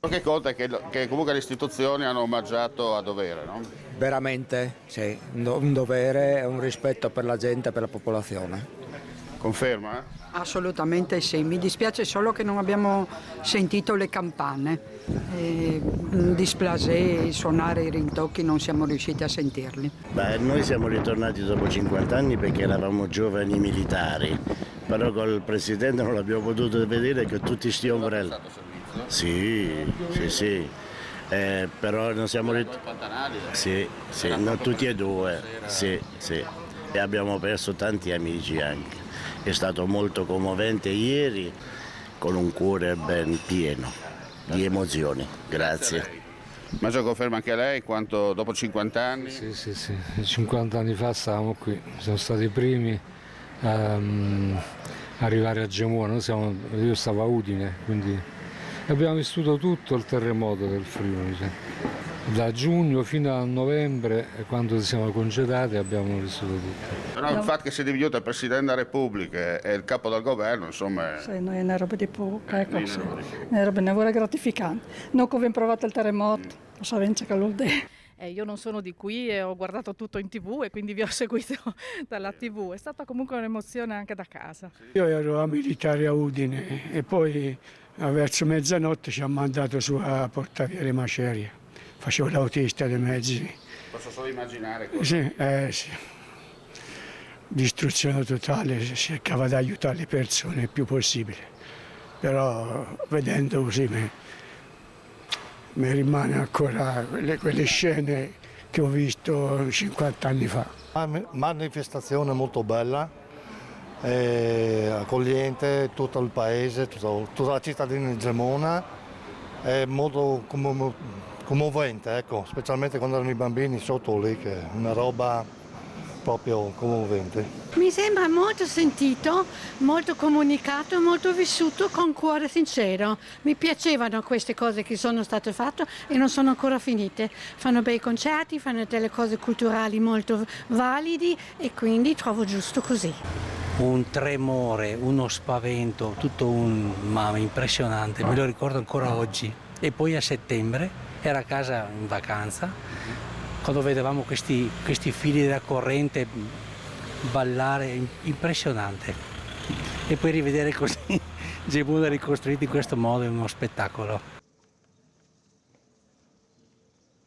Che conta è che comunque le istituzioni hanno omaggiato a dovere, no? Veramente, sì, un dovere e un rispetto per la gente, per la popolazione. Conferma? Assolutamente sì, mi dispiace solo che non abbiamo sentito le campane. Dispiace suonare i rintocchi, non siamo riusciti a sentirli. Beh, noi siamo ritornati dopo 50 anni perché eravamo giovani militari, però col presidente non l'abbiamo potuto vedere che tutti sti ombrelli. Sì, sì, sì. Però non siamo sì, sì, no, tutti e due, sì, sì. E abbiamo perso tanti amici anche. È stato molto commovente ieri, con un cuore ben pieno di emozioni. Grazie. Maggio conferma anche lei quanto dopo 50 anni? Sì, sì, sì, 50 anni fa stavamo qui, siamo stati i primi a arrivare a Gemona, io stavo a Udine, quindi abbiamo vissuto tutto il terremoto del Friuli, cioè. Da giugno fino a novembre, quando ci siamo congedati, abbiamo vissuto tutto. Però il fatto che si è dividuto il Presidente della Repubblica e il Capo del Governo, insomma... Sì, non è una roba di poco, ecco, sì. È una roba lavoro gratificante. Non come abbiamo provato il terremoto, lo sapete che vuol dire. Io non sono di qui e ho guardato tutto in TV e quindi vi ho seguito dalla TV. È stata comunque un'emozione anche da casa. Io ero a militare a Udine e poi verso mezzanotte ci hanno mandato su a Portaviere Maceria. Facevo l'autista dei mezzi. Posso solo immaginare cosa... Sì, sì. Distruzione totale, si cercava di aiutare le persone il più possibile. Però vedendo così mi rimane ancora quelle scene che ho visto 50 anni fa. Manifestazione molto bella, accogliente, tutto il paese, tutta la cittadina di Gemona, è molto commovente, ecco, specialmente quando erano i bambini sotto lì, che è una roba proprio commovente. Mi sembra molto sentito, molto comunicato e molto vissuto con cuore sincero. Mi piacevano queste cose che sono state fatte e non sono ancora finite. Fanno bei concerti, fanno delle cose culturali molto validi e quindi trovo giusto così. Un tremore, uno spavento, tutto impressionante, me lo ricordo ancora oggi. E poi a settembre ero a casa in vacanza, quando vedevamo questi fili della corrente ballare, impressionante. E poi rivedere così Gemona ricostruita in questo modo è uno spettacolo.